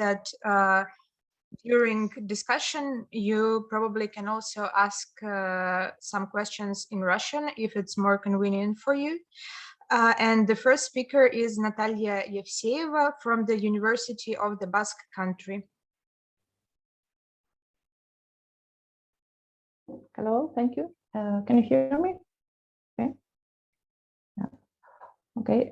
that during discussion, you probably can also ask some questions in Russian if it's more convenient for you. And the first speaker is Natalia Evseeva from the University of the Basque Country. Hello, thank you. Can you hear me? Okay. Yeah. Okay.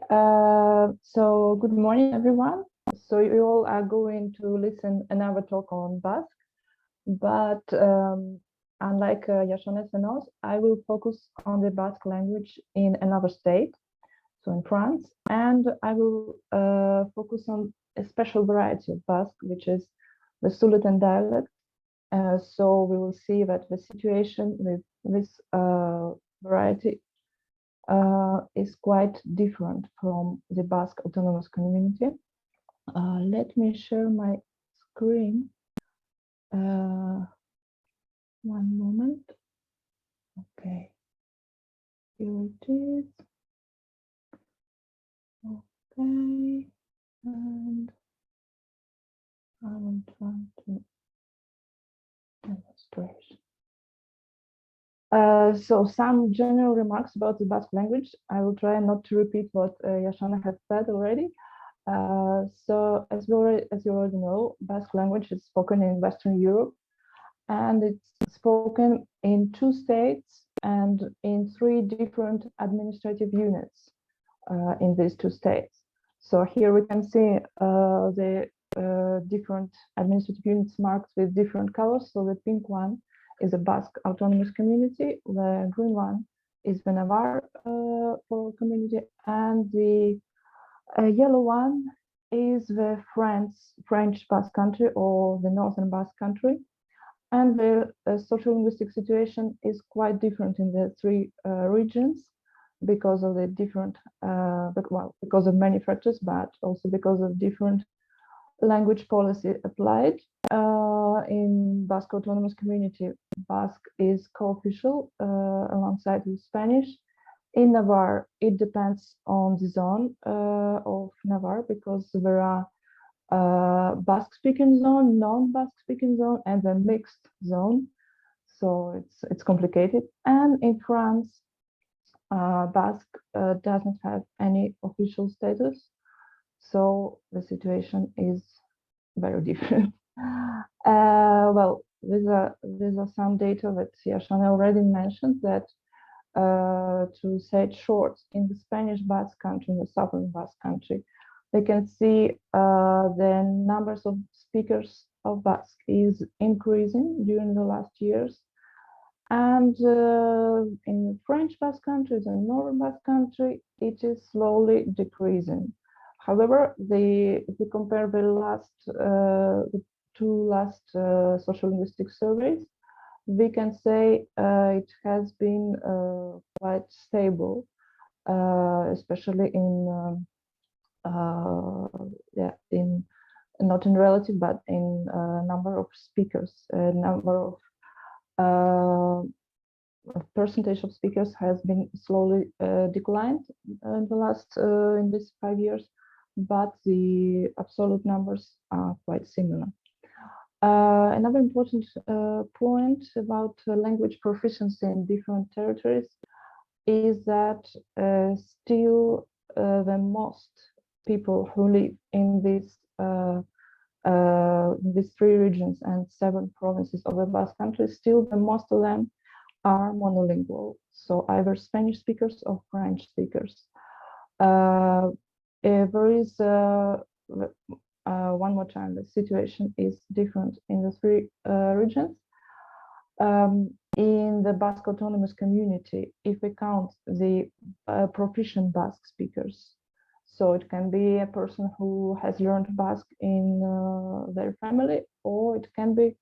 So good morning, everyone. So you all are going to listen another talk on Basque, but unlike Yashones and us, I will focus on the Basque language in another state, so in France, and I will focus on a special variety of Basque, which is the Souletin dialect. So we will see that the situation with this variety is quite different from the Basque autonomous community. Let me share my screen. One moment. Okay, here it is. Okay, and I will try to demonstrate. So some general remarks about the Basque language. I will try not to repeat what Yashana has said already. So as you already know, Basque language is spoken in Western Europe, and it's spoken in 2 states and in 3 different administrative units in these 2 states. So here we can see the different administrative units marked with different colors. So the pink one is a Basque autonomous community, the green one is the Navarre community, and the yellow one is the French Basque country, or the Northern Basque country. And the social linguistic situation is quite different in the 3 regions because of the different, because of many factors, but also because of different language policy applied. In Basque autonomous community, Basque is co-official alongside with Spanish. In Navarre, it depends on the zone of Navarre, because there are Basque-speaking zone, non-Basque-speaking zone, and a mixed zone. So it's complicated. And in France, Basque doesn't have any official status, so the situation is very different. Well, these are some data that Yashana already mentioned, that to say it short, in the Spanish Basque country, in the Southern Basque country, we can see the numbers of speakers of Basque is increasing during the last years. And in the French Basque country, the Northern Basque country, it is slowly decreasing. However, if we compare the 2 last social linguistic surveys, we can say it has been quite stable, especially in not in relative, but in number of speakers, number of percentage of speakers has been slowly declined in the last in these 5 years, but the absolute numbers are quite similar. Another important point about language proficiency in different territories is that still the most people who live in these 3 regions and 7 provinces of the Basque country, still the most of them are monolingual, so either Spanish speakers or French speakers. There is one more time, the situation is different in the 3 regions. In the Basque autonomous community, if we count the proficient Basque speakers, so it can be a person who has learned Basque in their family, or it can be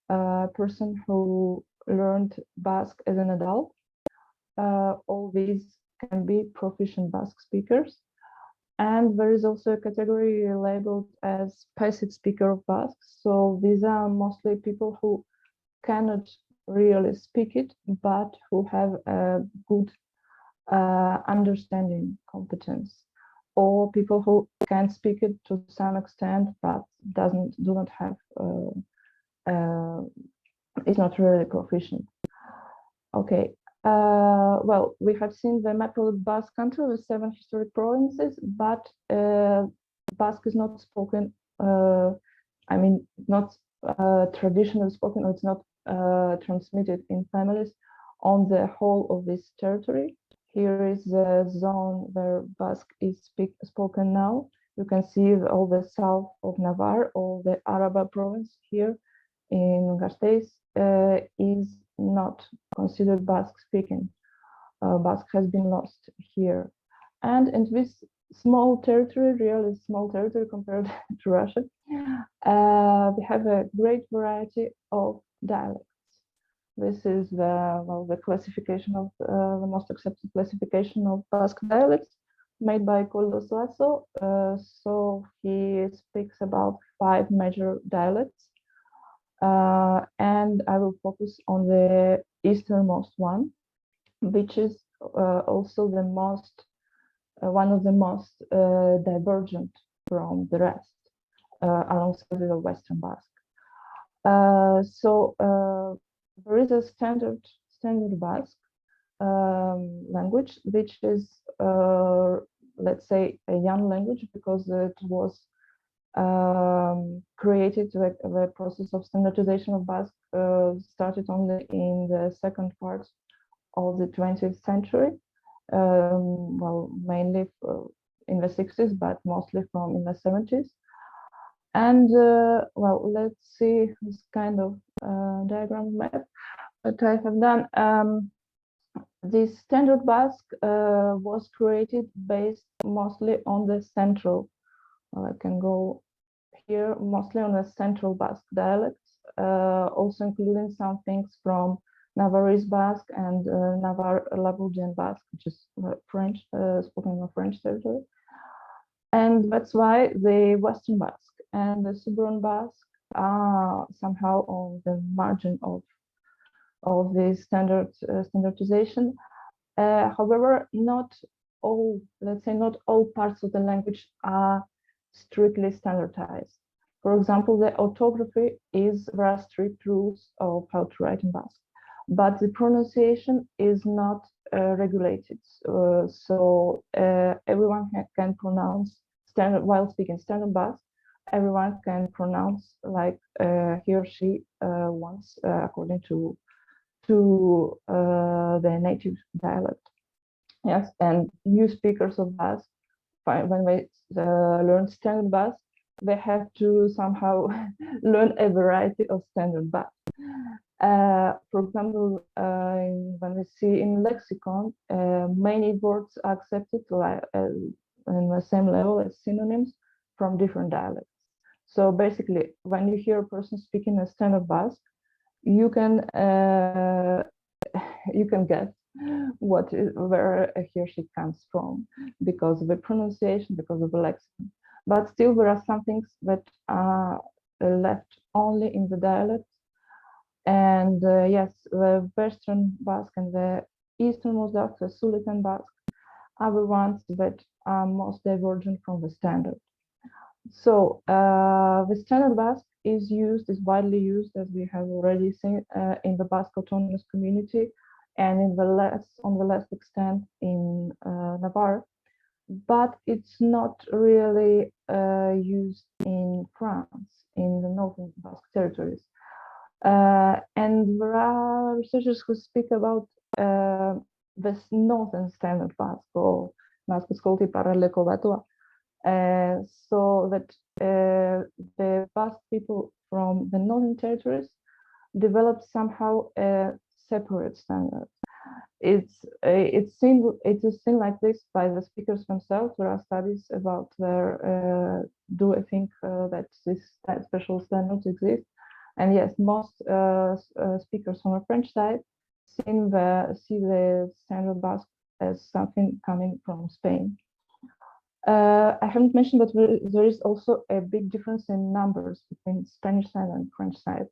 a person who learned Basque as an adult. All these can be proficient Basque speakers. And there is also a category labeled as passive speaker of Basque. So these are mostly people who cannot really speak it, but who have a good understanding competence. or people who can speak it to some extent, but do not have is not really proficient. Okay. Well, we have seen the map of the Basque country with 7 historic provinces, but Basque is not spoken. I mean, not traditionally spoken, or it's not transmitted in families on the whole of this territory. Here is the zone where Basque is spoken now. You can see all the south of Navarre, or the Araba province here in Gasteiz is not considered Basque speaking. Basque has been lost here. And in this small territory, really small territory compared to Russia, we have a great variety of dialects. This is the classification of the most accepted classification of Basque dialects made by Koldo Suazo. So he speaks about 5 major dialects. And I will focus on the easternmost one, which is also the most one of the most divergent from the rest, alongside the Western Basque. So there is a standard Basque language, which is let's say a young language, because it was created. The process of standardization of Basque started only in the second part of the 20th century. Well, mainly in the 60s, but mostly from in the 70s. And well, let's see this kind of diagram map that I have done. This standard Basque was created based mostly on the central. I can go here, mostly on the central Basque dialects, also including some things from Navarrese Basque and Navarre Labourdian Basque, which is French, spoken in a French territory. And that's why the Western Basque and the Suburban Basque are somehow on the margin of the standardization. However, not all, let's say, not all parts of the language are strictly standardized. For example, the orthography there are strict rules of how to write in Basque, but the pronunciation is not regulated. So everyone can pronounce while speaking standard Basque. Everyone can pronounce like he or she wants, according to the native dialect. Yes, and new speakers of Basque, when they learn standard Basque, they have to somehow learn a variety of standard Basque. For example, when we see in lexicon, many words are accepted like in the same level as synonyms from different dialects. So basically, when you hear a person speaking a standard Basque, you can guess where he or she comes from, because of the pronunciation, because of the lexicon. But still, there are some things that are left only in the dialects. And yes, the Western Basque and the Easternmost Basque, the Souletin Basque, are the ones that are most divergent from the standard. So the standard Basque is widely used, as we have already seen, in the Basque autonomous community, and on the less extent in Navarre, but it's not really used in France, in the northern Basque territories. And there are researchers who speak about this northern standard Basque, or Basque Scolti Paraleko Batua, so that the Basque people from the northern territories developed somehow a separate standard. It is seen like this by the speakers themselves. There are studies about do I think that this special standards exist? And yes, most speakers on the French side see the standard Basque as something coming from Spain. I haven't mentioned, but there is also a big difference in numbers between Spanish side and French side.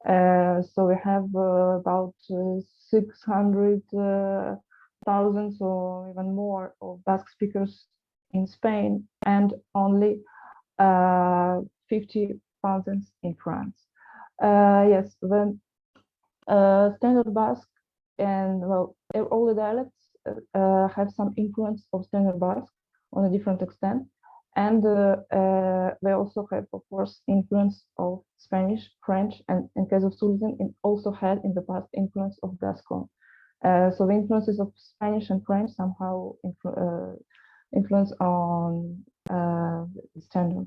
So we have about 600,000 or even more of Basque speakers in Spain and only 50,000 in France. Yes, the Standard Basque and well, all the dialects have some influence of Standard Basque on a different extent, and they also have, of course, influence of Spanish, French, and in case of Souletin, it also had in the past influence of Gascon. So the influences of Spanish and French somehow influence on standard.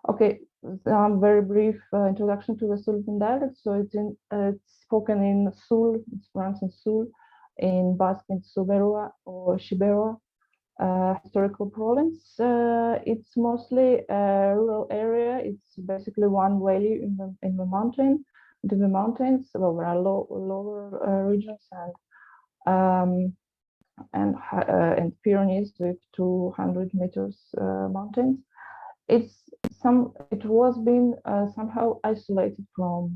Okay, some very brief introduction to the Souletin dialect. So it's spoken in Sul, it's pronounced in Sul, in Basque in Suberua or Shiberua, historical province. It's mostly a rural area. It's basically one valley in the mountain, into the mountains. Well, there are lower regions and Pyrenees with 200 meters mountains. It was been somehow isolated for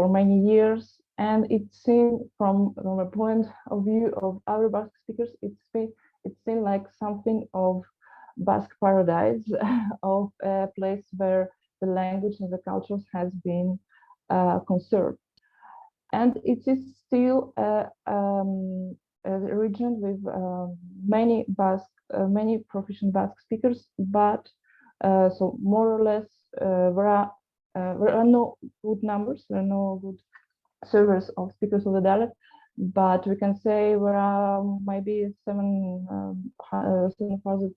many years, and it's seen from a point of view of other Basque speakers. It's seen like something of Basque paradise, of a place where the language and the cultures has been conserved, and it is still a region with many proficient Basque speakers, but so more or less there are no good numbers, there are no good servers of speakers of the dialect, but we can say there are maybe 7,000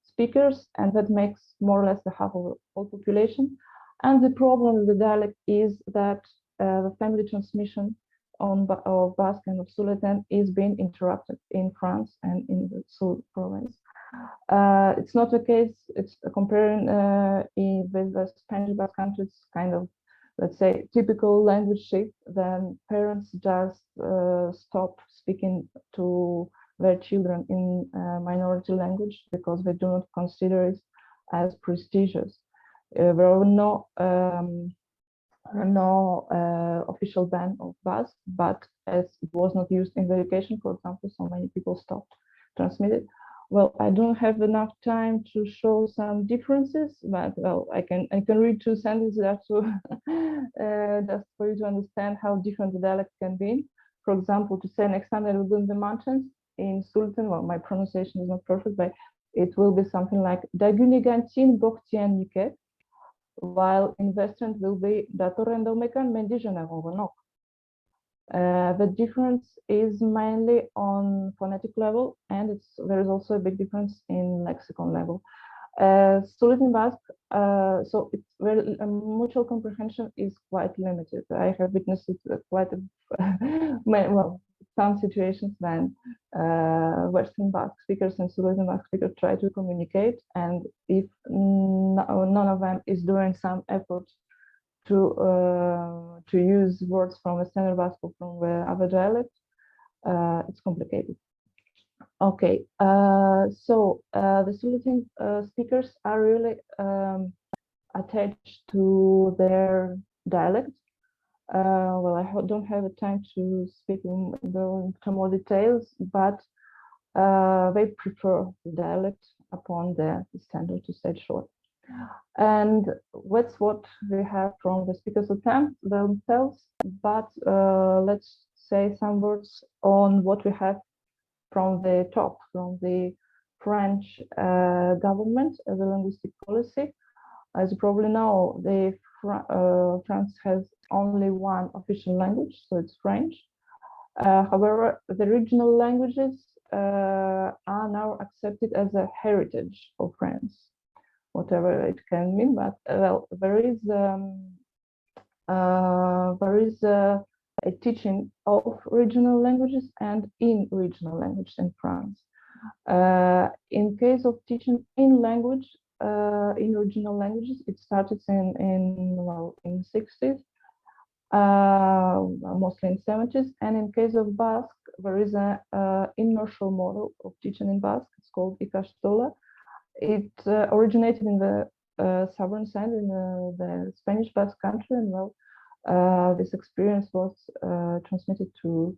speakers, and that makes more or less the half of the whole population. And the problem with the dialect is that the family transmission of Basque and of Souletin is being interrupted in France and in the Sul province. It's not the case. It's comparing with the Spanish Basque country. It's kind of, let's say, typical language shift. Then parents just stop speaking to their children in minority language because they do not consider it as prestigious. There are no official ban of Basque, but as it was not used in the education, for example, so many people stopped transmitting. Well, I don't have enough time to show some differences, but well, I can read 2 sentences just for you to understand how different the dialect can be. For example, to say next time I will go in the mountains in Souletin, well, my pronunciation is not perfect, but it will be something like Dagunigantin Bortian Niket, while in Western will be Datorendomekan Mendijanagovanok. The difference is mainly on phonetic level, and there is also a big difference in lexicon level. Souletin Basque, so it's very mutual comprehension is quite limited. I have witnessed it quite well, some situations when Western Basque speakers and Souletin Basque speakers try to communicate, and if none of them is doing some effort to use words from a Standard Basque or from the other dialect, it's complicated. Okay, so the Souletin speakers are really attached to their dialect. Well, I don't have the time to speak into more details, but they prefer the dialect upon the Standard, to say short. And that's what we have from the speakers themselves, but let's say some words on what we have from the top, from the French government as a linguistic policy. As you probably know, France has only one official language, so it's French. However, the regional languages are now accepted as a heritage of France, whatever it can mean. But well, there is a teaching of regional languages and in regional language in France. In case of teaching in language, in regional languages, it started in the 60s, mostly in 70s. And in case of Basque, there is a inertial model of teaching in Basque. It's called Ikastola. It originated in the southern side, in the Spanish Basque country, and well, this experience was transmitted to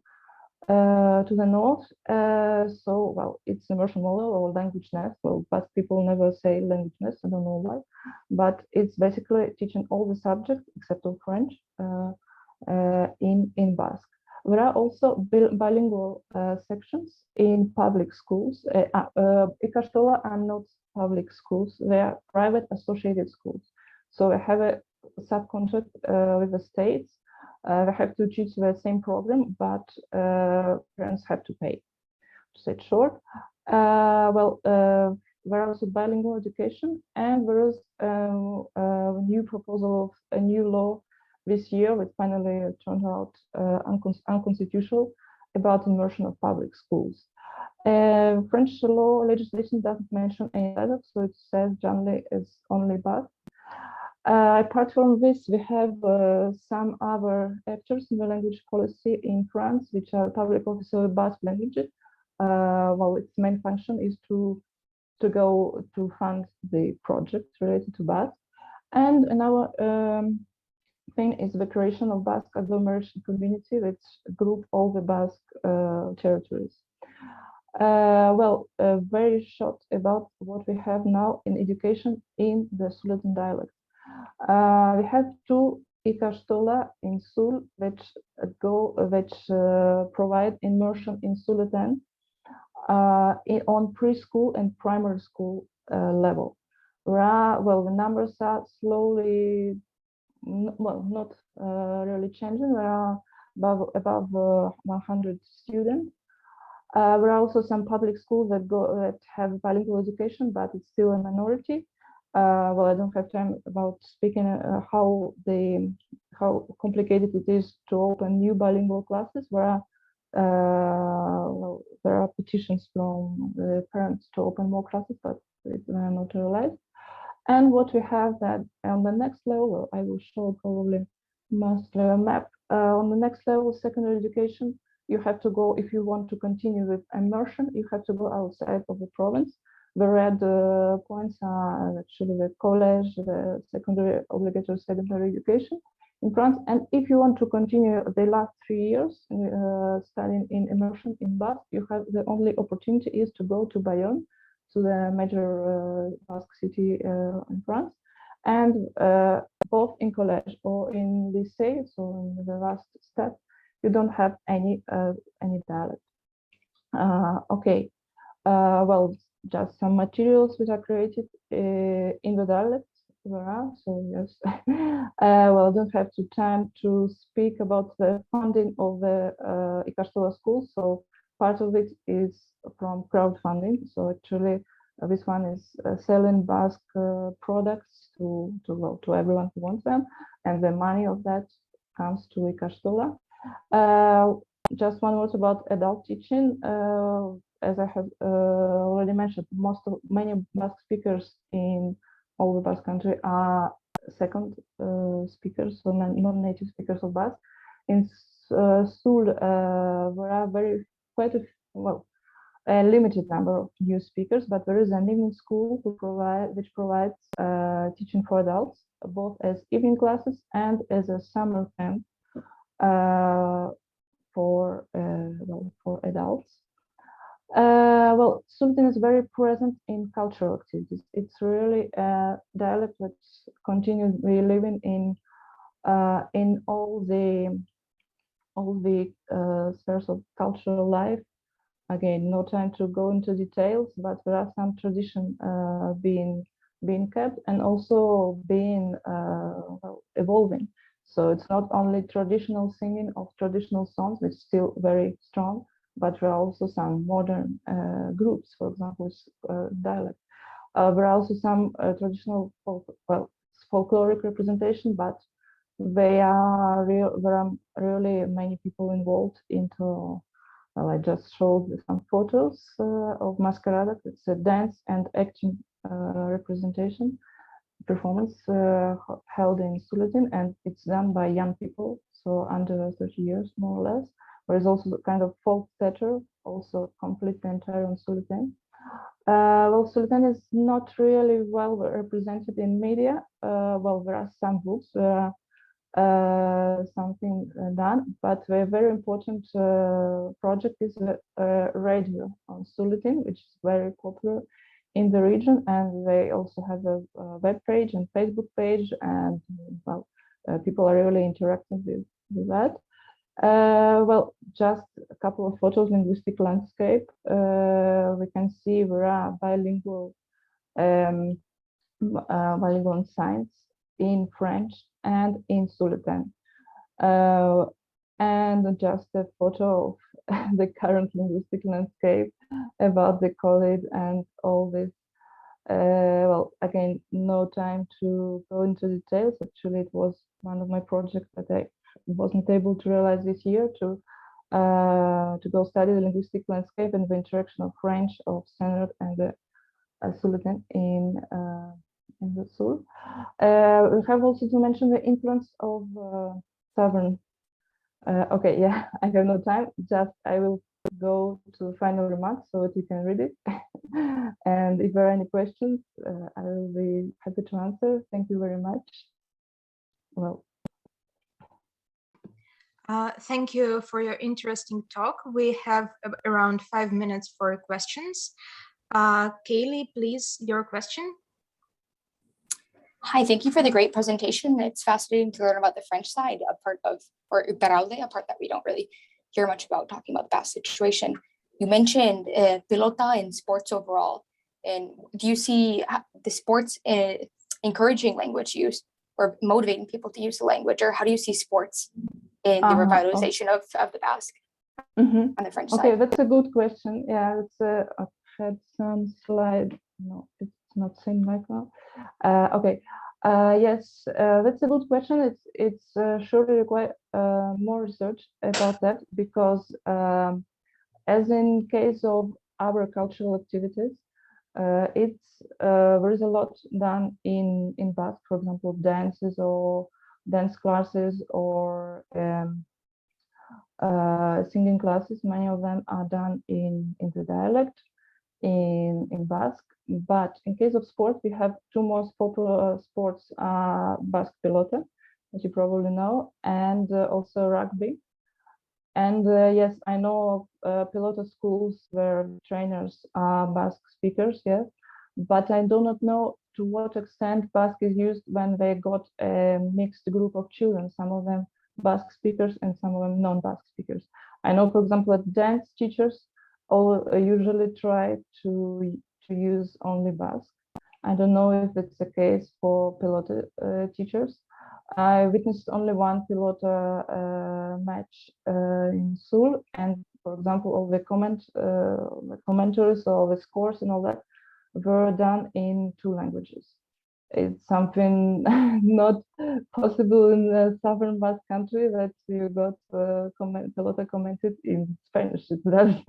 to the north. So, well, it's immersion model or language nest. Well, but people never say language nest. I don't know why, but it's basically teaching all the subjects except of French in Basque. There are also bilingual sections in public schools. Ikastola are not public schools; they are private associated schools. So they have a subcontract with the states. They have to teach the same program, but parents have to pay. To say it short, there is also bilingual education, and there is a new proposal of a new law this year, which finally turned out unconstitutional, about immersion of public schools. French law legislation doesn't mention any dialect, so it says generally it's only Basque. Apart from this, we have some other actors in the language policy in France, which are public official Basque languages. Well, its main function is to go to fund the projects related to Basque. And another thing is the creation of Basque agglomeration community, which group all the Basque territories. Very short about what we have now in education in the Souletin dialect. We have two Ikastola in Sul, which provide immersion in Souletin on preschool and primary school level. The numbers are slowly, not really changing. There are above 100 students. There are also some public schools that have bilingual education, but it's still a minority. I don't have time about speaking how complicated it is to open new bilingual classes. There are petitions from the parents to open more classes, but they are not realized. And what we have that on the next level, I will show probably mostly a map. On the next level, secondary education, you have to go, if you want to continue with immersion, you have to go outside of the province. The red points are actually the college, the obligatory secondary education in France. And if you want to continue the last 3 years studying in immersion in Basque, you have the only opportunity is to go to Bayonne, to the major Basque city in France. And both in college or in lycée, so in the last step, you don't have any dialect. Okay, just some materials which are created in the dialect. So yes, I don't have the time to speak about the funding of the Ikastola schools. So part of it is from crowdfunding. So actually, this one is selling Basque products to everyone who wants them, and the money of that comes to Ikastola. Just one word about adult teaching. As I have already mentioned, many Basque speakers in all the Basque country are second speakers, so non-native speakers of Basque. In Sul, there are a limited number of new speakers, but there is an evening school which provides teaching for adults, both as evening classes and as a summer camp for adults. Souletin is very present in cultural activities. It's really a dialect that's continually living in all the spheres of cultural life. Again, no time to go into details, but there are some tradition being kept and also being evolving. So it's not only traditional singing of traditional songs, which is still very strong, but there are also some modern groups, for example, dialect. There are also some traditional folkloric representation, but there are really many people involved into. I just showed some photos of Masquerada. It's a dance and acting representation performance held in Souletin, and it's done by young people, so under 30 years, more or less. There is also kind of folk theater, also completely entire on Souletin. Souletin is not really well represented in media. There are some books. something done, but a very important project is radio on Souletin, which is very popular in the region, and they also have a web page and Facebook page, and well, people are really interacting with that. Well, just a couple of photos, linguistic landscape. We can see there are bilingual signs in French and in Souletin. And just a photo of the current linguistic landscape about the college and all this. Well, again, no time to go into details. Actually, it was one of my projects that I wasn't able to realize this year to go study the linguistic landscape and the interaction of French, of Standard, and the Souletin in the Sul. We have also to mention the influence of Southern. Okay, yeah, I have no time. Just I will go to the final remarks so that you can read it. And if there are any questions, I will be happy to answer. Thank you very much. Well. Thank you for your interesting talk. We have around 5 minutes for questions. Kaylee, please, your question. Hi, thank you for the great presentation. It's fascinating to learn about the French side, a part that we don't really hear much about, talking about the Basque situation. You mentioned pelota and sports overall. And do you see the sports encouraging language use or motivating people to use the language? Or how do you see sports in the revitalization of the Basque on the French side? Okay, that's a good question. Yeah, I've had some slide. No, it's not seen right now. Okay. Yes, that's a good question. It's surely require more research about that, because as in case of other cultural activities, there is a lot done in Basque, for example, dances or dance classes or singing classes. Many of them are done in the dialect in Basque. But in case of sport, we have two most popular sports, Basque pelota, as you probably know, and also rugby. And yes, I know pelota schools where trainers are Basque speakers, yes, but I do not know to what extent Basque is used when they got a mixed group of children, some of them Basque speakers and some of them non-Basque speakers. I know, for example, that dance teachers all usually try to use only Basque. I don't know if it's the case for pelota teachers. I witnessed only one pelota match in Sul, and for example, all the commentaries, all the scores and all that were done in two languages. It's something not possible in the southern Basque country, that you got pelota commented in Spanish. That's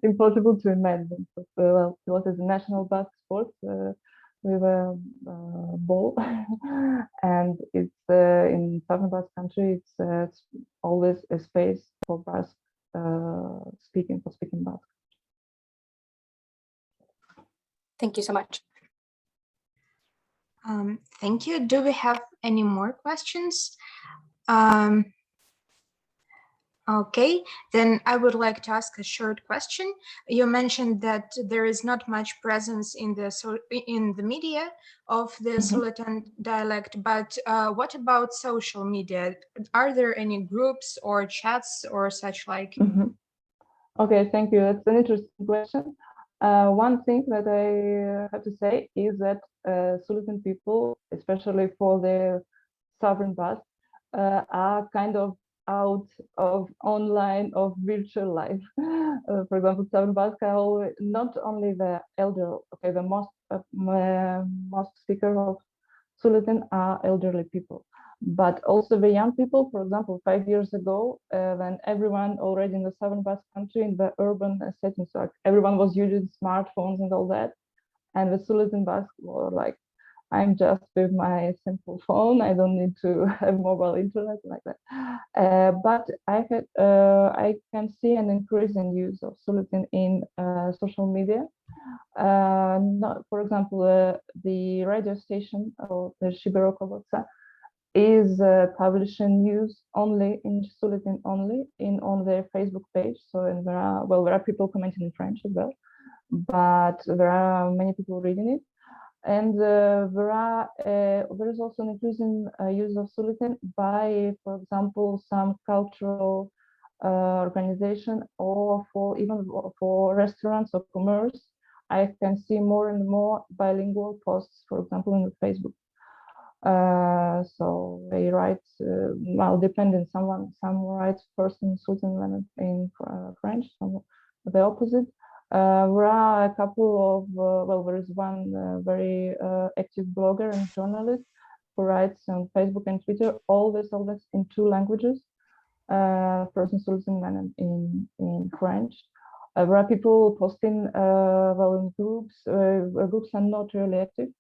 impossible to imagine. But, well, pelota is a national Basque sport with a ball, and it's in southern Basque country. It's always a space for Basque speaking Basque. Thank you so much. Thank you. Do we have any more questions? Okay, then I would like to ask a short question. You mentioned that there is not much presence in the media of the Souletin dialect, but what about social media? Are there any groups or chats or such like? Okay, thank you. That's an interesting question. One thing that I have to say is that Souletin people, especially for the southern Basque, are kind of out of online, of virtual life. For example, southern Basque are always, not only the elder, okay, the most speaker of Souletin are elderly people, but also the young people. For example, 5 years ago, when everyone already in the southern Basque country, in the urban settings, so everyone was using smartphones and all that, and the Souletin Basque were like, I'm just with my simple phone. I don't need to have mobile internet like that. But I can see an increase in use of Souletin in social media. For example, the radio station of the Shibero Kobotsa is publishing news only in Souletin only on their Facebook page. So and there are people commenting in French as well, but there are many people reading it. And there is also an increasing use of Souletin by, for example, some cultural organization or even for restaurants or commerce. I can see more and more bilingual posts, for example, in Facebook. So they write, well, depending, some writes first in Souletin in French, some the opposite. There are a couple of, well, there is one very active blogger and journalist who writes on Facebook and Twitter, always in 2 languages, first in Souletin and in French. There are people posting, well, in groups. Groups are not really active.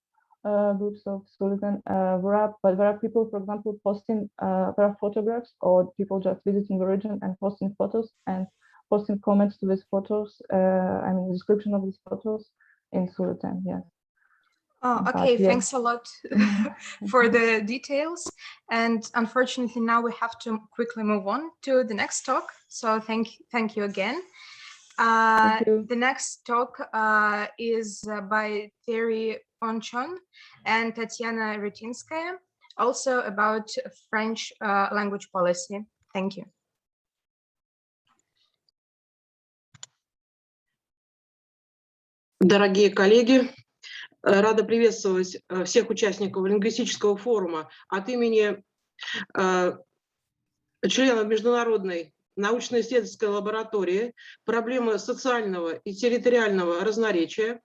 Groups of Souletin, but there are people, for example, posting, there are photographs or people just visiting the region and posting photos and posting comments to these photos, I mean, description of these photos in Souletin, yes. Oh, okay, thanks a lot for the details. And unfortunately, now we have to quickly move on to the next talk. So thank you again. Thank you. The next talk is by Thierry Ponchon and Tatiana Retinskaya, also about French language policy. Thank you. Дорогие коллеги, рада приветствовать всех участников лингвистического форума от имени членов Международной научно-исследовательской лаборатории проблемы социального и территориального разноречия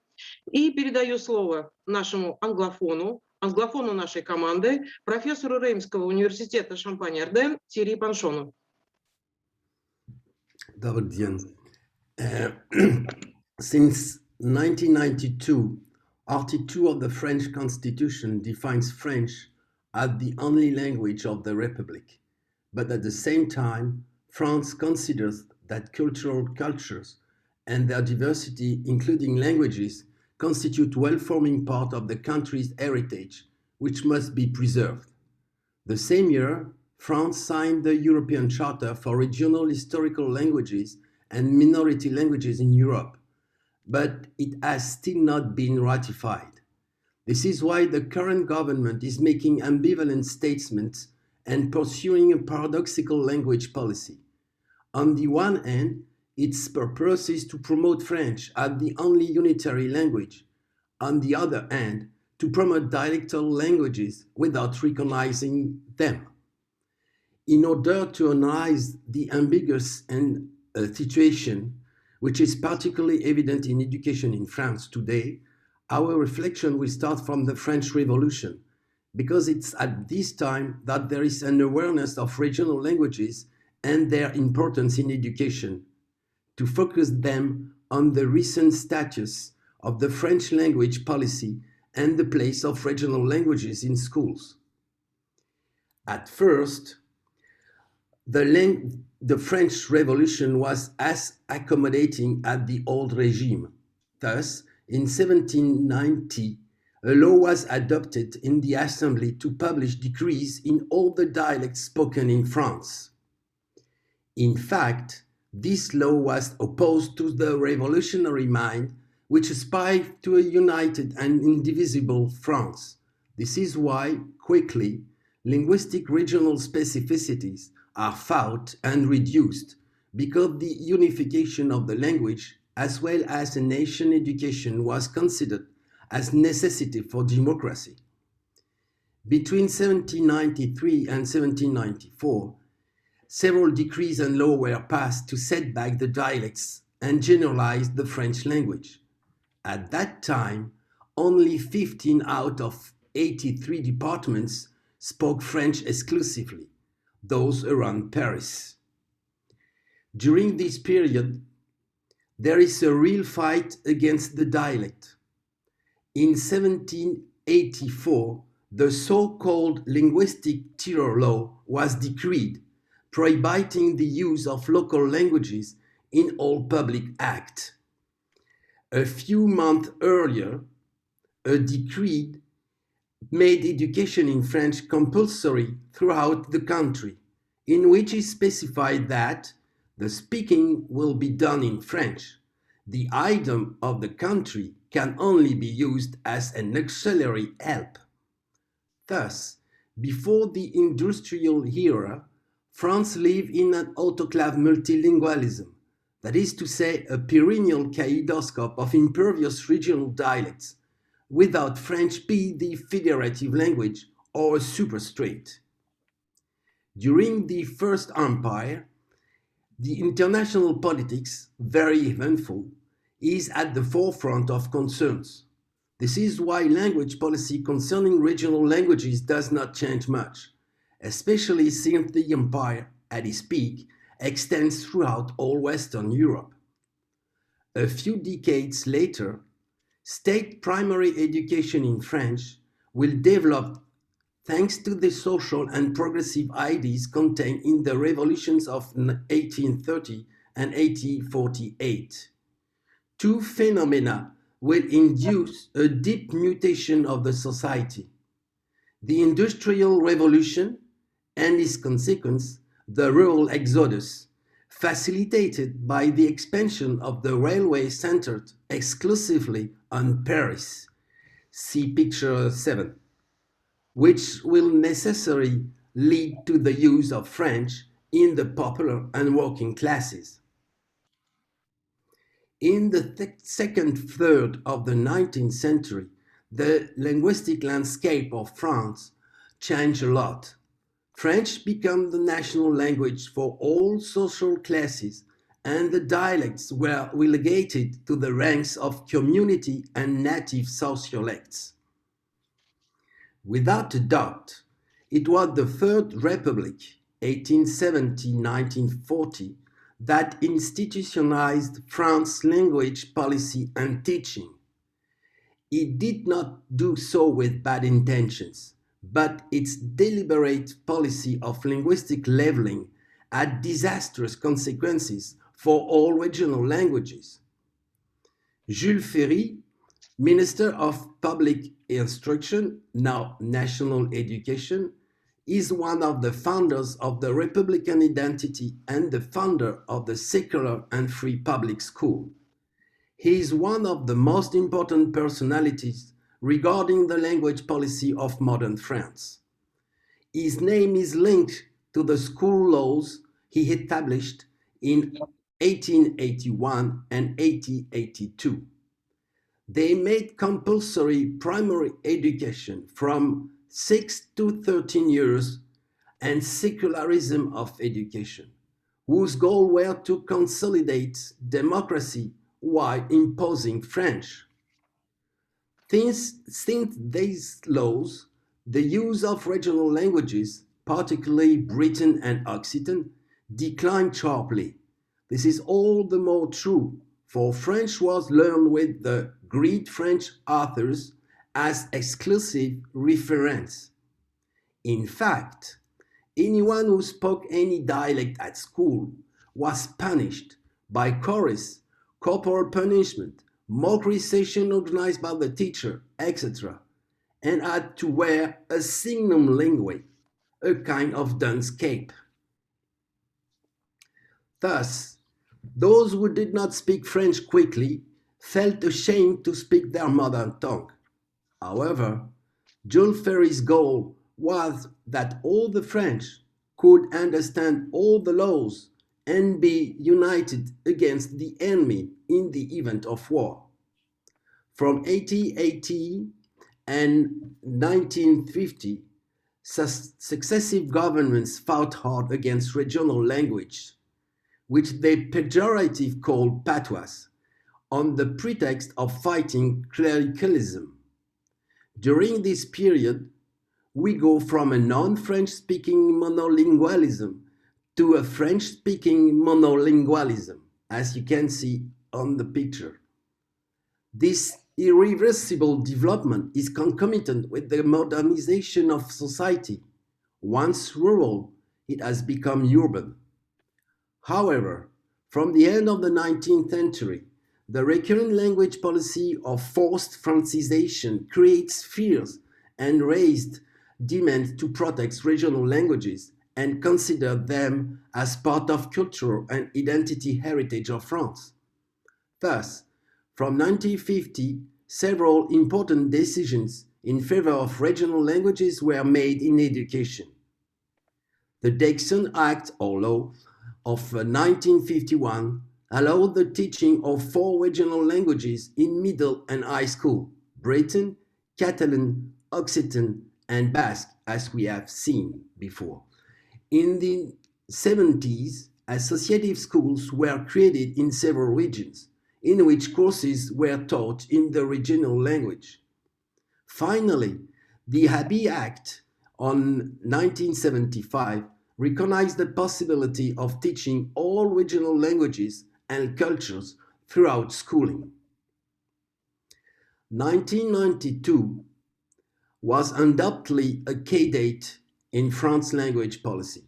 и передаю слово нашему англофону нашей команды, профессору Реймского университета Шампань-Арден Тьерри Поншону. Добрый день. Since 1992, Article 2 of the French Constitution defines French as the only language of the Republic. But at the same time, France considers that cultures and their diversity, including languages, constitute well-forming part of the country's heritage, which must be preserved. The same year, France signed the European Charter for Regional Historical Languages and Minority Languages in Europe, but it has still not been ratified. This is why the current government is making ambivalent statements and pursuing a paradoxical language policy. On the one hand, its purpose is to promote French as the only unitary language. On the other hand, to promote dialectal languages without recognizing them. In order to analyze the ambiguous situation, which is particularly evident in education in France today, our reflection will start from the French Revolution, because it's at this time that there is an awareness of regional languages and their importance in education, to focus them on the recent status of the French language policy and the place of regional languages in schools. At first, the French Revolution was as accommodating as the old regime. Thus, in 1790, a law was adopted in the Assembly to publish decrees in all the dialects spoken in France. In fact, this law was opposed to the revolutionary mind, which aspired to a united and indivisible France. This is why, quickly, linguistic regional specificities are fought and reduced, because the unification of the language as well as a nation education was considered as necessity for democracy. Between 1793 and 1794, several decrees and laws were passed to set back the dialects and generalize the French language. At that time, only 15 out of 83 departments spoke French exclusively, those around Paris. During this period, there is a real fight against the dialect. In 1784, the so-called Linguistic Terror Law was decreed, prohibiting the use of local languages in all public acts. A few months earlier, a decree made education in French compulsory throughout the country, in which it specified that the speaking will be done in French. The idiom of the country can only be used as an auxiliary help. Thus, before the industrial era, France lived in an autoclave multilingualism, that is to say, a perennial kaleidoscope of impervious regional dialects, without French be the federative language or a superstrate. During the First Empire, the international politics, very eventful, is at the forefront of concerns. This is why language policy concerning regional languages does not change much, especially since the empire, at its peak, extends throughout all Western Europe. A few decades later, state primary education in French will develop thanks to the social and progressive ideas contained in the revolutions of 1830 and 1848. Two phenomena will induce a deep mutation of the society: the Industrial Revolution and its consequence, the rural exodus, facilitated by the expansion of the railway centered exclusively on Paris. See picture 7, which will necessarily lead to the use of French in the popular and working classes. In the second third of the 19th century, the linguistic landscape of France changed a lot. French became the national language for all social classes, and the dialects were relegated to the ranks of community and native sociolects. Without a doubt, it was the Third Republic, 1870-1940, that institutionalized France's language policy and teaching. It did not do so with bad intentions, but its deliberate policy of linguistic leveling had disastrous consequences for all regional languages. Jules Ferry, Minister of Public Instruction, now National Education, is one of the founders of the Republican identity and the founder of the secular and free public school. He is one of the most important personalities regarding the language policy of modern France. His name is linked to the school laws he established in 1881 and 1882. They made compulsory primary education from 6 to 13 years and secularism of education, whose goal were to consolidate democracy while imposing French. Since these laws, the use of regional languages, particularly Breton and Occitan, declined sharply. This is all the more true, for French was learned with the great French authors as exclusive reference. In fact, anyone who spoke any dialect at school was punished by chorus, corporal punishment, mockery session organized by the teacher, etc., and had to wear a signum linguae, a kind of dunce cape. Thus, those who did not speak French quickly felt ashamed to speak their mother tongue. However, Jules Ferry's goal was that all the French could understand all the laws and be united against the enemy in the event of war. From 1880 and 1950, successive governments fought hard against regional language, which they pejoratively called patois, on the pretext of fighting clericalism. During this period, we go from a non-French speaking monolingualism to a French speaking monolingualism, as you can see on the picture. This irreversible development is concomitant with the modernization of society. Once rural, it has become urban. However, from the end of the 19th century, the recurrent language policy of forced Francisation creates fears and raised demands to protect regional languages and consider them as part of cultural and identity heritage of France. Thus, from 1950, several important decisions in favor of regional languages were made in education. The Dixon Act or law of 1951 allowed the teaching of 4 regional languages in middle and high school: Breton, Catalan, Occitan, and Basque, as we have seen before. In the 70s, associative schools were created in several regions, in which courses were taught in the regional language. Finally, the Habit Act on 1975 recognized the possibility of teaching all regional languages and cultures throughout schooling. 1992 was undoubtedly a key date in France's language policy.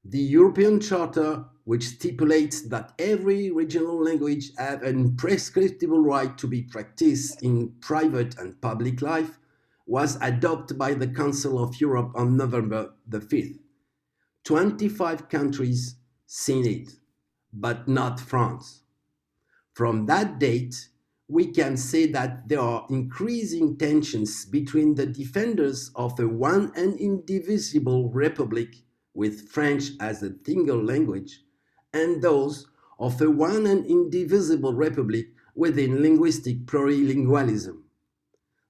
The European Charter, which stipulates that every regional language has an imprescriptible right to be practiced in private and public life, was adopted by the Council of Europe on November the 5th. 25 countries signed it, but not France. From that date, we can say that there are increasing tensions between the defenders of a one and indivisible republic with French as a single language and those of a one and indivisible republic within linguistic plurilingualism.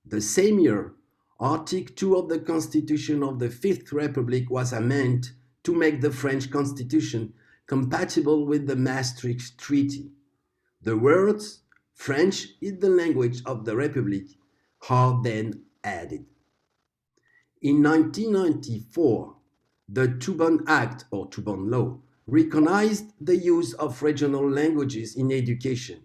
The same year, Article 2 of the Constitution of the Fifth Republic was amended to make the French Constitution compatible with the Maastricht Treaty. The words "French is the language of the Republic" are then added. In 1994, the Toubon Act or Toubon Law recognized the use of regional languages in education,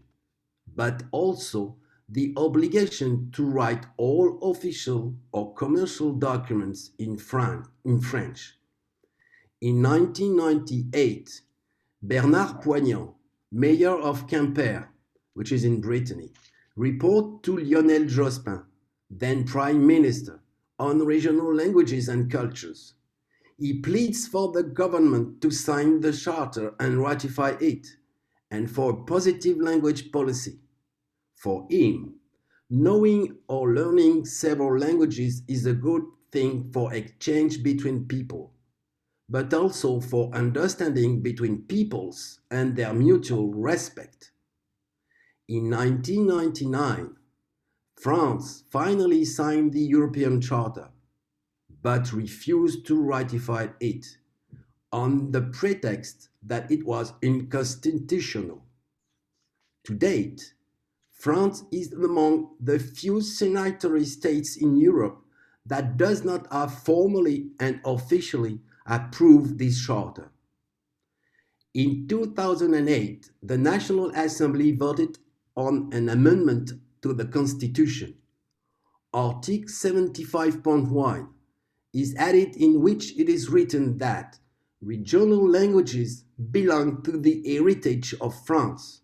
but also the obligation to write all official or commercial documents in French. In 1998, Bernard Poignant, mayor of Quimper, which is in Brittany, reported to Lionel Jospin, then Prime Minister, on regional languages and cultures. He pleads for the government to sign the charter and ratify it, and for a positive language policy. For him, knowing or learning several languages is a good thing for exchange between people, but also for understanding between peoples and their mutual respect. In 1999, France finally signed the European Charter, but refused to ratify it on the pretext that it was unconstitutional. To date, France is among the few signatory states in Europe that does not have formally and officially approved this charter. In 2008, the National Assembly voted on an amendment to the Constitution. Article 75.1 is added, in which it is written that regional languages belong to the heritage of France.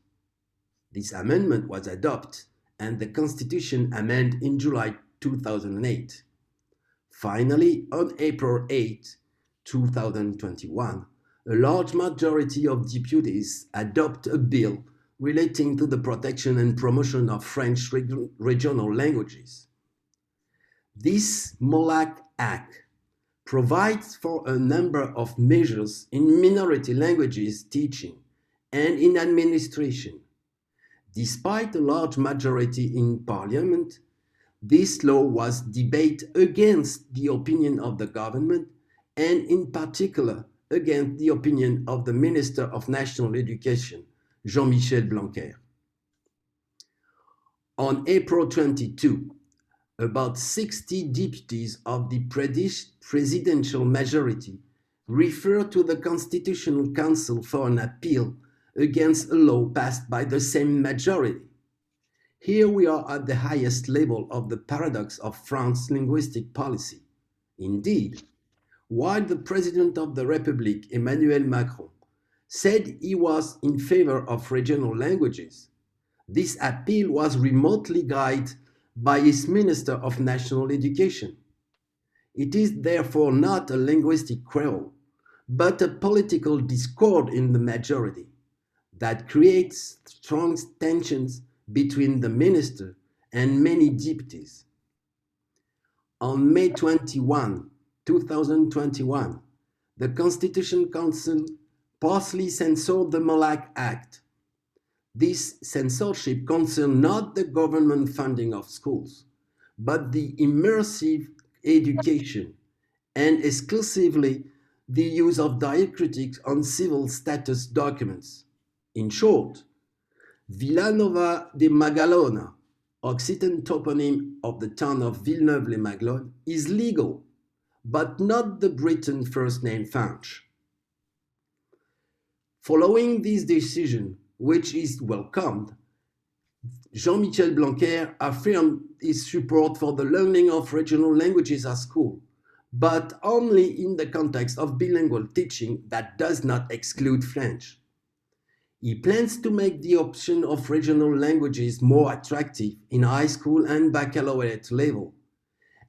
This amendment was adopted and the Constitution amended in July 2008. Finally, on April 8, 2021, a large majority of deputies adopted a bill relating to the protection and promotion of French regional languages. This MOLAC Act provides for a number of measures in minority languages teaching and in administration. Despite a large majority in Parliament, this law was debated against the opinion of the government and in particular against the opinion of the Minister of National Education, Jean-Michel Blanquer. On April 22, about 60 deputies of the presidential majority referred to the Constitutional Council for an appeal against a law passed by the same majority. Here we are at the highest level of the paradox of France's linguistic policy. Indeed, while the President of the Republic, Emmanuel Macron, said he was in favor of regional languages, this appeal was remotely guided by his Minister of National Education. It is therefore not a linguistic quarrel, but a political discord in the majority that creates strong tensions between the minister and many deputies. On May 21, 2021, the Constitution Council partially censored the Malak Act. This censorship concerned not the government funding of schools, but the immersive education and exclusively the use of diacritics on civil status documents. In short, Villanova de Magalona, Occitan toponym of the town of Villeneuve-les-Maglones, is legal, but not the Breton first name Finch. Following this decision, which is welcomed, Jean-Michel Blanquer affirmed his support for the learning of regional languages at school, but only in the context of bilingual teaching that does not exclude French. He plans to make the option of regional languages more attractive in high school and baccalaureate level,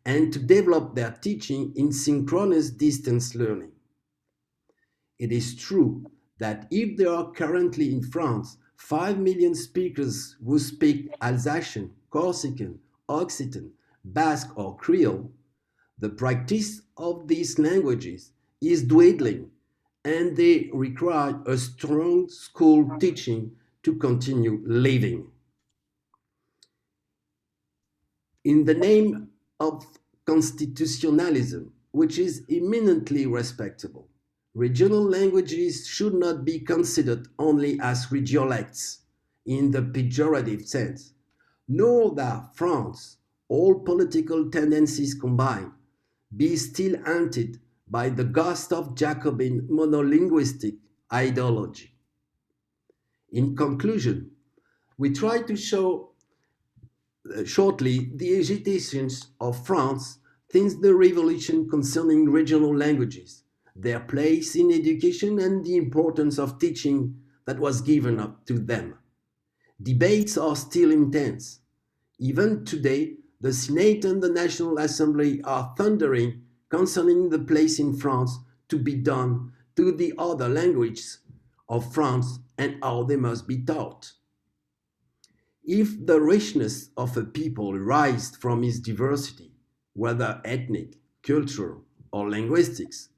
and to develop their teaching in synchronous distance learning. It is true that if there are currently in France 5 million speakers who speak Alsatian, Corsican, Occitan, Basque or Creole, the practice of these languages is dwindling and they require a strong school teaching to continue living. In the name of constitutionalism, which is eminently respectable, regional languages should not be considered only as dialects in the pejorative sense, nor that France, all political tendencies combined, be still haunted by the ghost of Jacobin monolinguistic ideology. In conclusion, we try to show shortly the agitations of France since the revolution concerning regional languages, their place in education and the importance of teaching that was given up to them. Debates are still intense. Even today, the Senate and the National Assembly are thundering concerning the place in France to be done to the other languages of France and how they must be taught. If the richness of a people arises from its diversity, whether ethnic, cultural, or linguistics,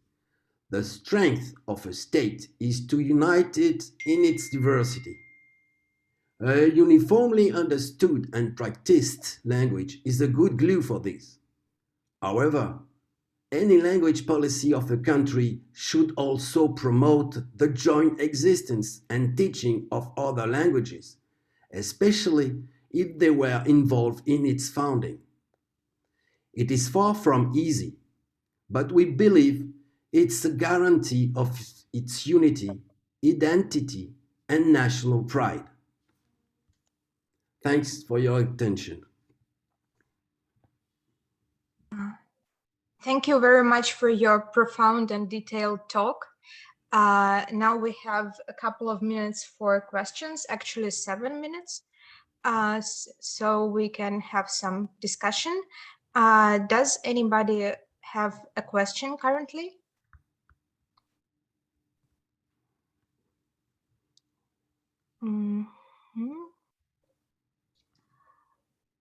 the strength of a state is to unite it in its diversity. A uniformly understood and practiced language is a good glue for this. However, any language policy of a country should also promote the joint existence and teaching of other languages, especially if they were involved in its founding. It is far from easy, but we believe it's a guarantee of its unity, identity, and national pride. Thanks for your attention. Thank you very much for your profound and detailed talk. Now we have a couple of minutes for questions, actually 7 minutes, so we can have some discussion. Does anybody have a question currently?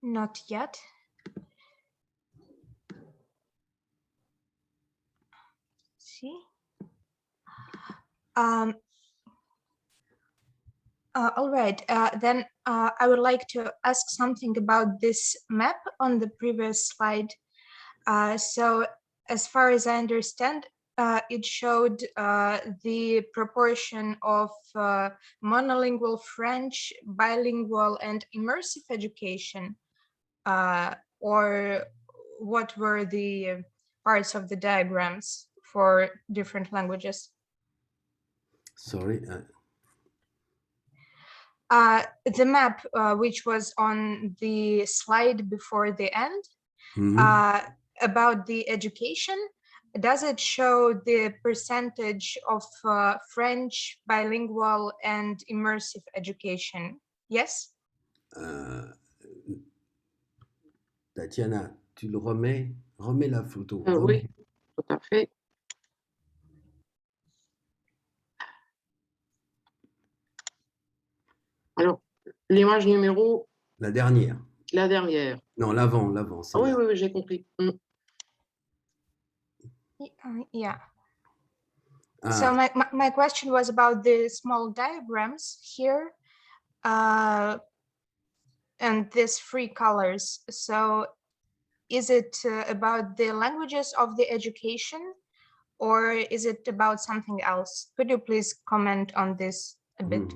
Not yet. See. All right, then I would like to ask something about this map on the previous slide. So as far as I understand, it showed the proportion of monolingual French, bilingual, and immersive education, or what were the parts of the diagrams for different languages? Sorry. The map, which was on the slide before the end, about the education, does it show the percentage of French, bilingual, and immersive education? Yes? Tatiana, tu le remets Remets la photo. Oui, tout à fait. Alors, l'image numéro, La dernière. la dernière. Non, l'avant, Ah, oui, celle-là. oui, oui, j'ai compris. Yeah. Ah, So my question was about the small diagrams here and these three colors. So is it about the languages of the education or is it about something else? Could you please comment on this a bit?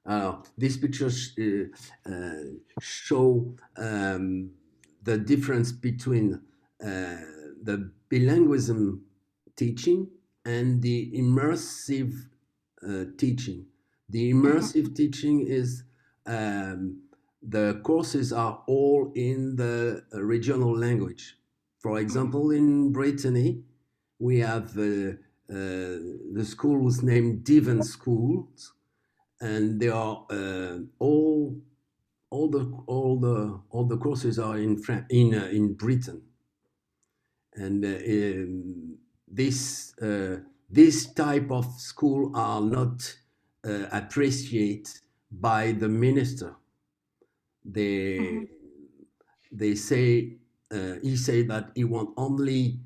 Alors, these pictures show the difference between the bilingualism teaching and the immersive teaching. The immersive teaching is the courses are all in the regional language. For example, in Brittany, we have the schools named Devon Schools, and they are all the courses are in Britain, and this type of school are not appreciated by the minister. They say he say that he want only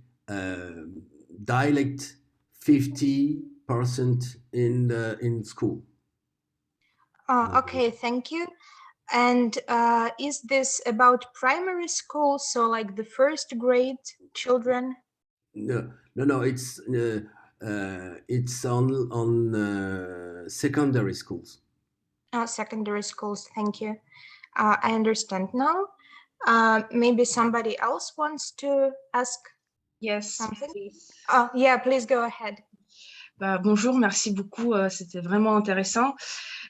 dialect 50% in school. Okay, thank you. And is this about primary school? So like the first grade children? No. It's on secondary schools. Secondary schools. Thank you. I understand now. Maybe somebody else wants to ask Yes, something. please. Yeah, please go ahead. Bonjour, merci beaucoup. C'était vraiment intéressant.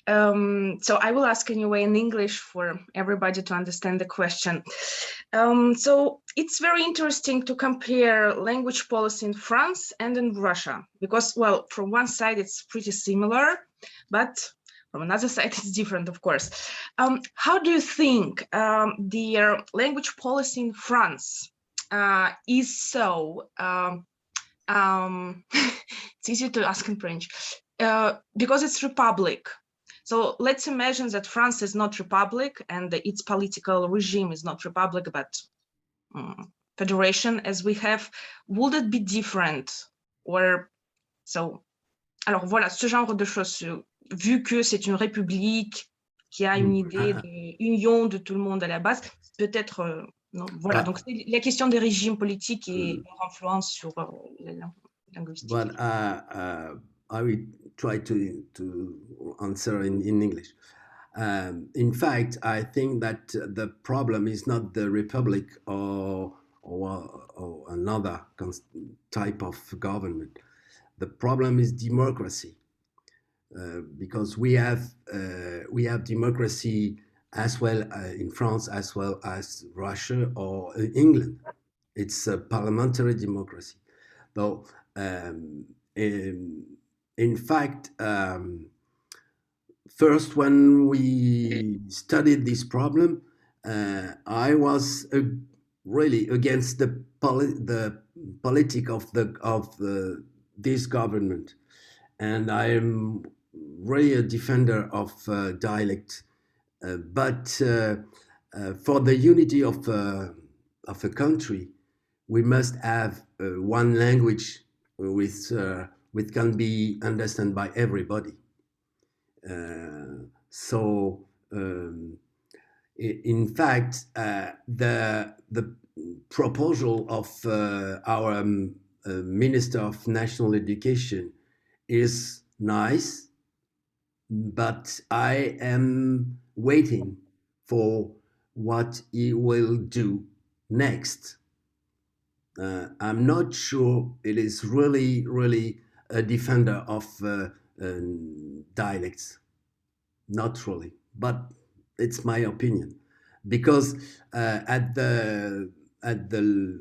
So I will ask anyway in English for everybody to understand the question. So it's very interesting to compare language policy in France and in Russia, because, well, from one side it's pretty similar, but from another side it's different, of course. How do you think the language policy in France is so it's easy to ask in French because it's republic. So let's imagine that France is not republic and its political regime is not republic, but federation as we have. Would it be different? Or so? Alors voilà, ce genre de choses. Vu que c'est une république qui a une idée d'union de tout le monde à la base, peut-être non. Voilà. Donc c'est la question des régimes politiques et leur influence sur la linguistique. But I will try to answer in English. In fact, I think that the problem is not the republic or another type of government. The problem is democracy, because we have democracy as well in France as well as Russia or England. It's a parliamentary democracy, though. In fact, first when we studied this problem, I was really against the politic of this government, and I am really a defender of dialect. But for the unity of a country, we must have one language which can be understood by everybody. So in fact, the proposal of our Minister of National Education is nice, but I am waiting for what he will do next. I'm not sure it is really a defender of dialects. Not really, but it's my opinion, because in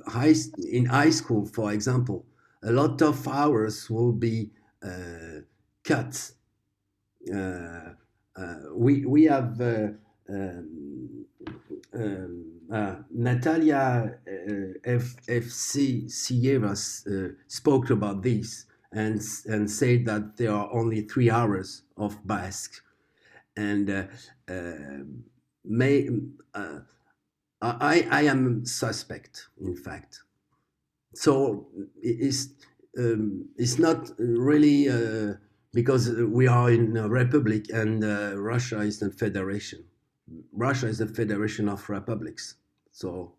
high school, for example, a lot of hours will be cut. We have Natalia Evseeva spoke about this and said that there are only 3 hours of Basque, and I am suspect, in fact. So it's not really because we are in a republic and Russia is a federation. Russia is a federation of republics. So